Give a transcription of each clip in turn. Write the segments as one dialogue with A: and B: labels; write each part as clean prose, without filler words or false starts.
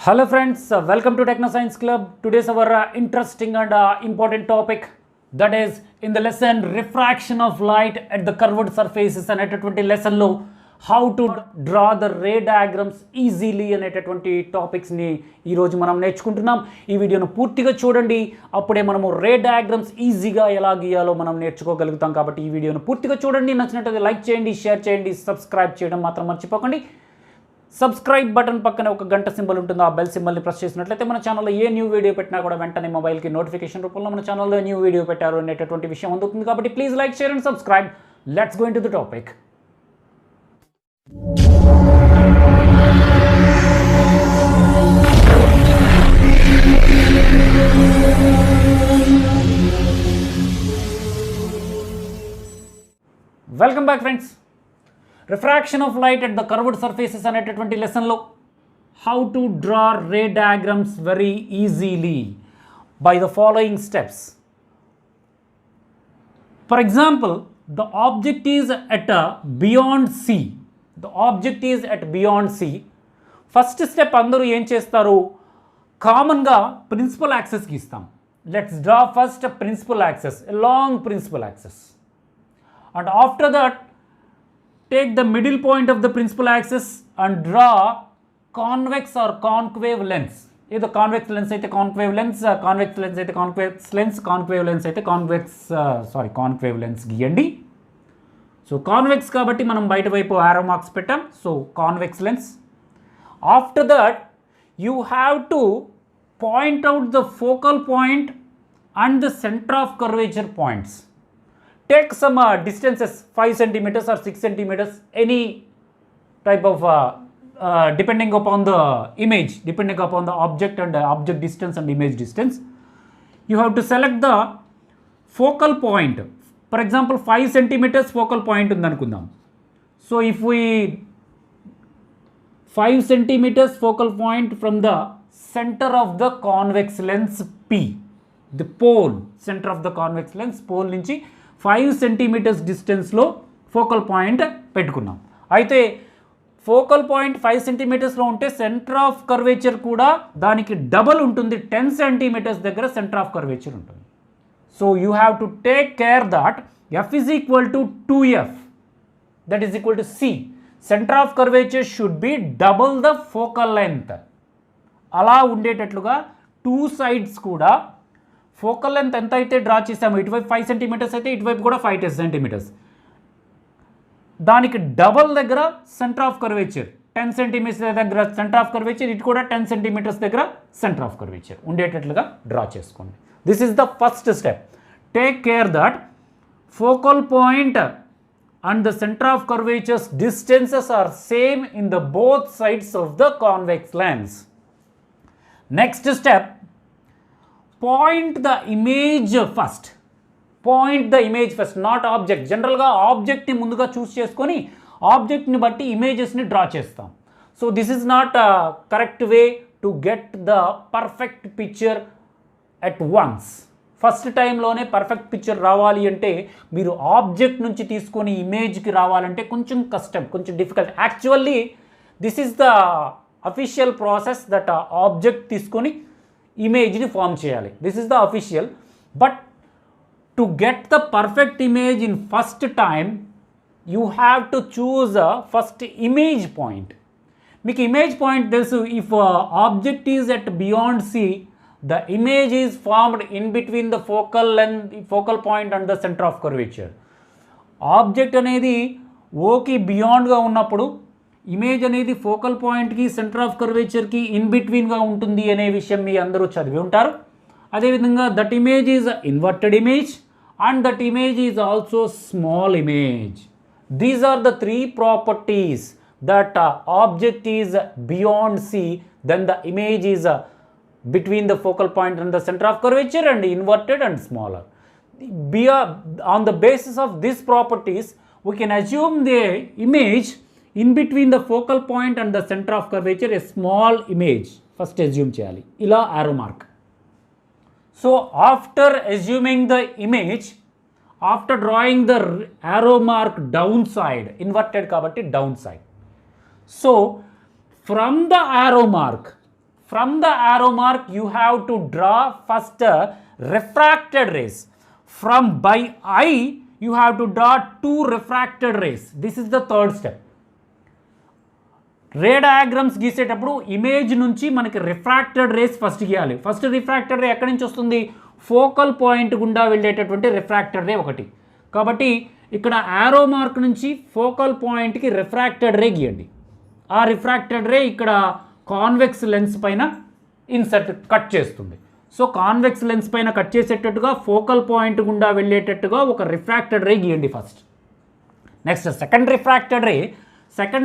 A: Hello friends, welcome to Techno Science Club. Today's our interesting and important topic, that is in the lesson refraction of light at the curved surfaces అనేటటువంటి lesson లో how to draw the ray diagrams easily అనేటటువంటి topics ని ఈ రోజు మనం నేర్చుకుంటున్నాం. ఈ వీడియోను పూర్తిగా చూడండి, అప్పుడే మనము రే డయాగ్రామ్స్ ఈజీగా ఎలా గీయాలో మనం నేర్చుకోగలుగుతాం. కాబట్టి ఈ వీడియోను పూర్తిగా చూడండి, నచ్చినట్లయితే లైక్ చేయండి, షేర్ చేయండి, సబ్స్క్రైబ్ చేయడం మాత్రం మర్చిపోకండి. సబ్స్క్రైబ్ బటన్ పక్కన ఒక గంట సింబల్ ఉంటుంది, ఆ బెల్ సింబల్ని ప్రెస్ చేసినట్లయితే మన ఛానల్లో ఏ న్యూ వీడియో పెట్టినా కూడా వెంటనే మొబైల్కి నోటిఫికేషన్ రూపంలో మన ఛానల్లో న్యూ వీడియో పెట్టారు అనేటటువంటి విషయం అందుతుంది. కాబట్టి please like, share and subscribe. Let's go into the topic. Welcome back friends. Refraction of light at the curved surfaces అనేటటువంటి లెసన్లో how to draw ray diagrams very easily by the following steps. For example, the object is at beyond C. The object is at beyond C. First step అందరూ ఏం చేస్తారు, కామన్గా principal axis గీస్తాం. Let's draw first principal axis, long principal axis, and after that take the middle point of the principal axis and draw convex or concave lens. either convex lens aithe concave lens, convex lens aithe convex lens, concave lens aithe concave lens giyandi. So convex kabatti manam baita vaipu arrow marks pettam, so convex lens. After that you have to point out the focal point and the center of curvature points. Take some distances, 5 centimeters or 6 centimeters, any type of depending upon the image, depending upon the object and object distance and image distance. You have to select the focal point. For example, 5 centimeters focal point undandukundam. So if we 5 centimeters focal point from the center of the convex lens P, the pole, center of the convex lens pole nunchi 5 centimeters డిస్టెన్స్లో focal point పెట్టుకున్నాం. అయితే focal point 5 సెంటీమీటర్స్లో ఉంటే centre of curvature కూడా దానికి double ఉంటుంది, 10 centimetres దగ్గర centre of curvature ఉంటుంది. So you have to take care that F is equal to 2f, that is equal to c. Centre of curvature should be double the focal length. అలా ఉండేటట్లుగా two sides కూడా focal length ఎంత అయితే draw చేసామో, ఇటువైపు 5 centimetres అయితే ఇటువైపు కూడా 5 సెంటీమీటర్స్, దానికి డబల్ దగ్గర సెంటర్ ఆఫ్ కర్వేచర్, 10 సెంటీమీటర్స్ దగ్గర సెంటర్ ఆఫ్ కర్వేచర్, ఇటు కూడా 10 సెంటీమీటర్స్ దగ్గర సెంటర్ ఆఫ్ కర్వేచర్ ఉండేటట్లుగా డ్రా చేసుకోండి. This is the first step. Take care that focal point and the centre of curvatures distances are same in the both sides of the convex lens. Next step, point the image first. Point the image first, not object. జనరల్గా ఆబ్జెక్ట్ని ముందుగా చూస్ చేసుకొని ఆబ్జెక్ట్ని బట్టి ఇమేజెస్ని draw చేస్తాం. So this is not correct way to get the perfect picture at once. First టైంలోనే perfect picture రావాలి అంటే మీరు object నుంచి తీసుకొని ఇమేజ్కి రావాలంటే కొంచెం కష్టం, కొంచెం difficult. Actually this is the official process, that object తీసుకొని ఇమేజ్ని ఫామ్ చేయాలి. This is the official. But to get the perfect image in first time you have to choose first image point. మీకు ఇమేజ్ పాయింట్ తెలుసు. If object is at beyond C, the image is formed in between the focal point and the centre of curvature. Object అనేది ఓకి బియాండ్గా ఉన్నప్పుడు image అనేది focal పాయింట్కి centre of కర్వేచర్కి in బిట్వీన్గా ఉంటుంది అనే విషయం మీ అందరూ చదివి ఉంటారు. అదేవిధంగా that image is inverted image and that image is also small image. These are the three properties that object is beyond C, then the image is between the focal point and the center of curvature and inverted and smaller. On the basis of these properties, we can assume the image in between the focal point and the center of curvature a small image. First assume cheyali ila arrow mark. So after assuming the image, after drawing the arrow mark downside, inverted kabatti downside. So from the arrow mark from the arrow mark you have to draw first refracted rays. From by eye you have to draw 2 refracted rays. This is the third step. Ray diagrams గీసేటప్పుడు image నుంచి మనకి refracted rays first గీయాలి. First refracted ray ఎక్కడి నుంచి వస్తుంది? Focal point గుండా వెళ్ళేటటువంటి refracted రే ఒకటి. కాబట్టి ఇక్కడ యారో మార్క్ నుంచి ఫోకల్ పాయింట్కి రిఫ్రాక్టెడ్ రే గీయండి. ఆ రిఫ్రాక్టెడ్ రే ఇక్కడ కాన్వెక్స్ లెన్స్ పైన కట్ చేస్తుంది. సో కాన్వెక్స్ లెన్స్ పైన కట్ చేసేటట్టుగా ఫోకల్ పాయింట్ గుండా వెళ్ళేటట్టుగా ఒక రిఫ్రాక్టెడ్ రే గీయండి first. Next second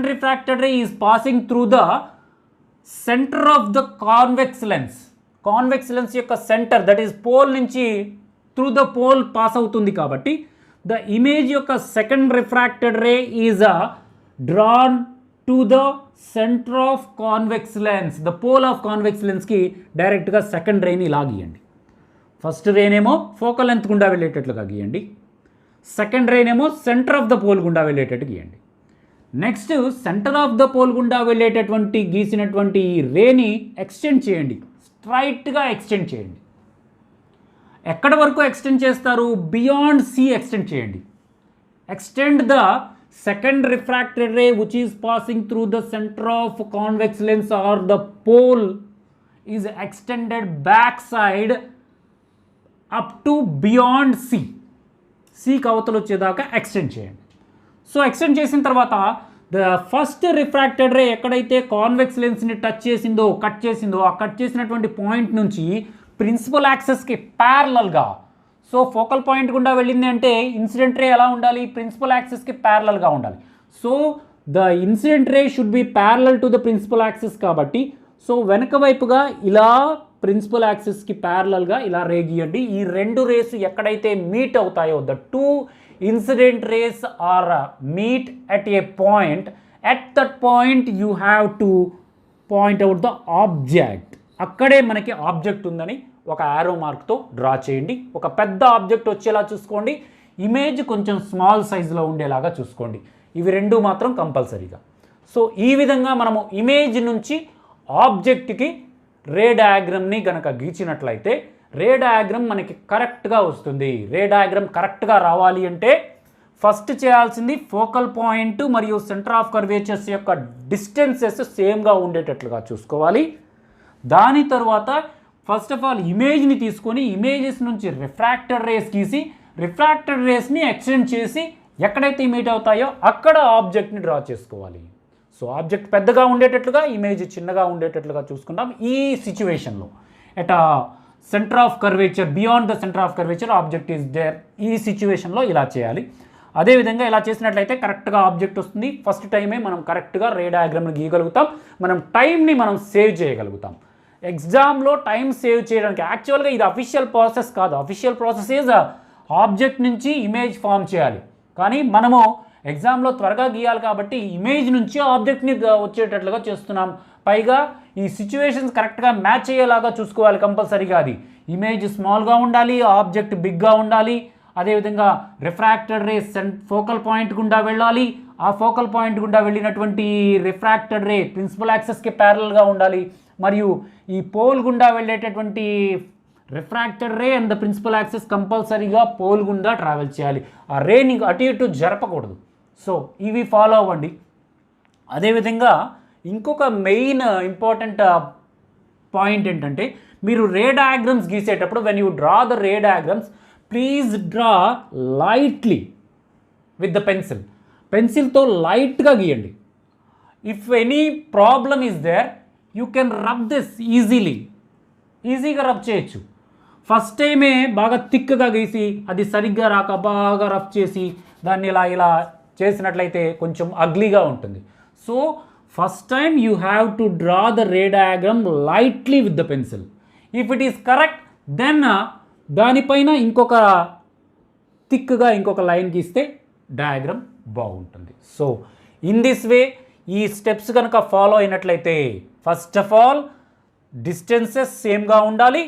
A: refracted ray is passing through the centre of the convex lens. Convex lens యొక్క సెంటర్, దట్ ఈస్ పోల్ నుంచి through the pole pass అవుతుంది. కాబట్టి the image యొక్క second refracted ray is drawn to the centre of convex lens, the pole of convex లెన్స్కి డైరెక్ట్గా second రేని ఇలా గీయండి. First రేనేమో focal length గుండా వెళ్ళేటట్లుగా గీయండి, సెకండ్ రేనేమో సెంటర్ ఆఫ్ ద పోల్ గుండా వెళ్ళేటట్టు గీయండి. Next centre of the pole గుండా వెళ్ళేటటువంటి గీసినటువంటి ఈ రేని ఎక్స్టెండ్ చేయండి, స్ట్రైట్గా ఎక్స్టెండ్ చేయండి. ఎక్కడి వరకు ఎక్స్టెండ్ చేస్తారు? బియాండ్ సి ఎక్స్టెండ్ చేయండి. Extend the second refracted ray which is passing through the center of convex lens or the pole is extended back side up to beyond C. C కవతలు వచ్చేదాకా extend చేయండి. So extend చేసిన తర్వాత the first refracted రే ఎక్కడైతే convex లెన్స్ని touch చేసిందో, cut చేసిందో, ఆ cut చేసినటువంటి point నుంచి ప్రిన్సిపల్ యాక్సెస్కి ప్యారలల్గా, సో ఫోకల్ పాయింట్ గుండా వెళ్ళింది అంటే ఇన్సిడెంట్ రే ఎలా ఉండాలి? ప్రిన్సిపల్ యాక్సిస్కి ప్యారలల్గా ఉండాలి. So the incident ray should be parallel to the principal axis. కాబట్టి సో వెనక వైపుగా ఇలా ప్రిన్సిపల్ యాక్సిస్కి ప్యారలల్గా ఇలా రే గీయండి. ఈ రెండు రేస్ ఎక్కడైతే మీట్ అవుతాయో, the two incident rays are meet at a point, at that point you have to point out the object. అక్కడే మనకి ఆబ్జెక్ట్ ఉందని ఒక యారో మార్క్తో డ్రా చేయండి. ఒక పెద్ద ఆబ్జెక్ట్ వచ్చేలా చూసుకోండి, ఇమేజ్ కొంచెం స్మాల్ సైజులో ఉండేలాగా చూసుకోండి. ఇవి రెండు మాత్రం కంపల్సరీగా. సో ఈ విధంగా మనము ఇమేజ్ నుంచి ఆబ్జెక్ట్కి రే డయాగ్రామ్ని కనుక గీచినట్లయితే రే డయాగ్రామ్ మనకి కరెక్ట్గా వస్తుంది. రే డయాగ్రామ్ కరెక్ట్గా రావాలి అంటే ఫస్ట్ చేయాల్సింది ఫోకల్ పాయింట్ మరియు సెంటర్ ఆఫ్ కర్వేచర్స్ యొక్క డిస్టెన్సెస్ సేమ్గా ఉండేటట్లుగా చూసుకోవాలి. దాని తర్వాత ఫస్ట్ ఆఫ్ ఆల్ ఇమేజ్ని తీసుకొని ఇమేజెస్ నుంచి రిఫ్రాక్టెడ్ రేస్ గీసి రిఫ్రాక్టెడ్ రేస్ని ఎక్స్టెండ్ చేసి ఎక్కడైతే మీట్ అవుతాయో అక్కడ ఆబ్జెక్ట్ని డ్రా చేసుకోవాలి. సో ఆబ్జెక్ట్ పెద్దగా ఉండేటట్లుగా, ఇమేజ్ చిన్నగా ఉండేటట్లుగా చూసుకుంటాం. ఈ సిచ్యువేషన్లో at centre of curvature, beyond the centre of curvature object is there. ఈ సిచ్యువేషన్లో ఇలా చేయాలి. అదేవిధంగా ఇలా చేసినట్లయితే కరెక్ట్గా ఆబ్జెక్ట్ వస్తుంది. ఫస్ట్ టైమే మనం కరెక్ట్గా రే డయాగ్రామ్ని గీయగలుగుతాం. మనం టైంని మనం సేవ్ చేయగలుగుతాం. ఎగ్జామ్లో టైం సేవ్ చేయడానికి యాక్చువల్గా ఇది అఫీషియల్ ప్రాసెస్ కాదు. అఫీషియల్ ప్రాసెస్ ఈజ్ ఆబ్జెక్ట్ నుంచి ఇమేజ్ ఫామ్ చేయాలి. కానీ మనము ఎగ్జామ్లో త్వరగా గీయాలి కాబట్టి ఇమేజ్ నుంచి ఆబ్జెక్ట్ని వచ్చేటట్లుగా చేస్తున్నాం. పైగా ఈ సిచ్యువేషన్స్ కరెక్ట్గా మ్యాచ్ అయ్యేలాగా చూసుకోవాలి కంపల్సరీగా. అది ఇమేజ్ స్మాల్గా ఉండాలి, ఆబ్జెక్ట్ బిగ్గా ఉండాలి. అదేవిధంగా రిఫ్రాక్టెడ్ రే ఫోకల్ పాయింట్ గుండా వెళ్ళాలి. ఆ ఫోకల్ పాయింట్ గుండా వెళ్ళినటువంటి రిఫ్రాక్టెడ్ రే ప్రిన్సిపల్ యాక్సెస్కి ప్యారలల్గా ఉండాలి. మరియు ఈ పోల్ గుండా వెళ్ళేటటువంటి refracted ray and the principal axis కంపల్సరీగా పోల్ గుండా ట్రావెల్ చేయాలి. ఆ రేని అటు ఇటు జరపకూడదు. సో ఇవి ఫాలో అవ్వండి. అదేవిధంగా ఇంకొక మెయిన్ ఇంపార్టెంట్ పాయింట్ ఏంటంటే మీరు రే డయాగ్రామ్స్ గీసేటప్పుడు when you draw the ray diagrams please draw lightly with the pencil. పెన్సిల్తో లైట్గా గీయండి. If any problem is there you can rub this ఈజీగా రబ్ చేయొచ్చు. ఫస్ట్ టైమే బాగా థిక్గా గీసి అది సరిగ్గా రాక బాగా రబ్ చేసి దాన్ని ఇలా చేసినట్లయితే కొంచెం అగ్లీగా ఉంటుంది. So first time you have to draw the ray diagram lightly with the pencil. If it is correct then దానిపైన థిక్గా ఇంకొక లైన్ గీస్తే డయాగ్రామ్ బాగుంటుంది. సో ఇన్ దిస్ వే ఈ స్టెప్స్ కనుక ఫాలో అయినట్లయితే ఫస్ట్ ఆఫ్ ఆల్ డిస్టెన్సెస్ సేమ్గా ఉండాలి.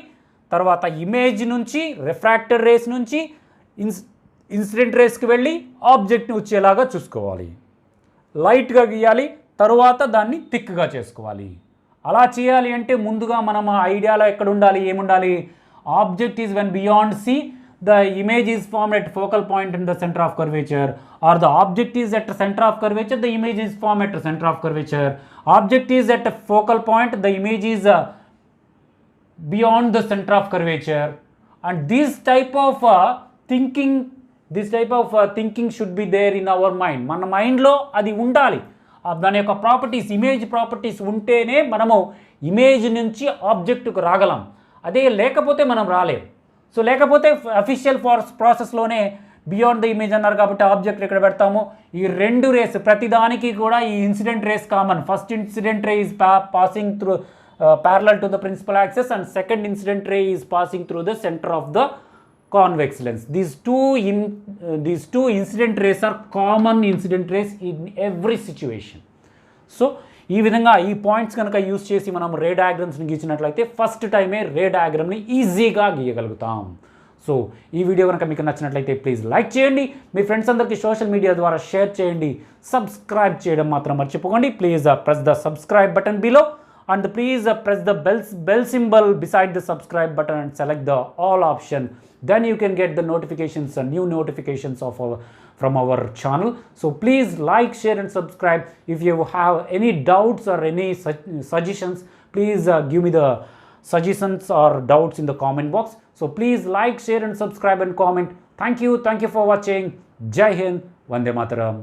A: తర్వాత ఇమేజ్ నుంచి రిఫ్రాక్టెడ్ రేస్ నుంచి ఇన్సిడెంట్ రేస్కి వెళ్ళి ఆబ్జెక్ట్ని వచ్చేలాగా చూసుకోవాలి. లైట్గా గీయాలి, తరువాత దాన్ని థిక్గా చేసుకోవాలి. అలా చేయాలి అంటే ముందుగా మనం ఐడియాలో ఎక్కడ ఉండాలి, ఏముండాలి? Object is when beyond C the image is formed at focal point in the center of curvature, or the object is at the center of curvature, the image is formed at the center of curvature. Object is at a focal point, the image is beyond the center of curvature. And this type of thinking should be there in our mind. మన మైండ్లో అది ఉండాలి. దాని యొక్క properties, image properties ఉంటేనే మనము image నుంచి ఆబ్జెక్ట్కు రాగలం. అదే లేకపోతే మనం రాలేం. సో లేకపోతే అఫీషియల్ ప్రాసెస్లోనే బియాండ్ ద ఇమేజ్ అన్నారు కాబట్టి ఆబ్జెక్ట్ ఇక్కడ పెడతాము. ఈ రెండు రేస్ ప్రతిదానికి కూడా ఈ incident rays common. First incident ray is passing through parallel to the principal axis, and second incident ray is passing through the centre of the convex lens. These two incident rays are common incident rays in every situation. So ఈ విధంగా ఈ points కనుక use చేసి మనం రే డయాగ్రమ్స్ని గీచినట్లయితే first టైమే రే డయాగ్రమ్ని ఈజీగా గీయగలుగుతాం. So ఈ video కనుక మీకు నచ్చినట్లయితే ప్లీజ్ లైక్ చేయండి, మీ ఫ్రెండ్స్ అందరికీ సోషల్ మీడియా ద్వారా షేర్ చేయండి, సబ్స్క్రైబ్ చేయడం మాత్రం మర్చిపోకండి. Please press the subscribe button below, and please press the bell symbol beside the subscribe button and select the all option. Then you can get the notifications, new notifications from our channel. So please like, share and subscribe. If you have any doubts or any suggestions, please give me the suggestions or doubts in the comment box. So please like, share and subscribe and comment. Thank you for watching. Jai Hind, Vande Mataram.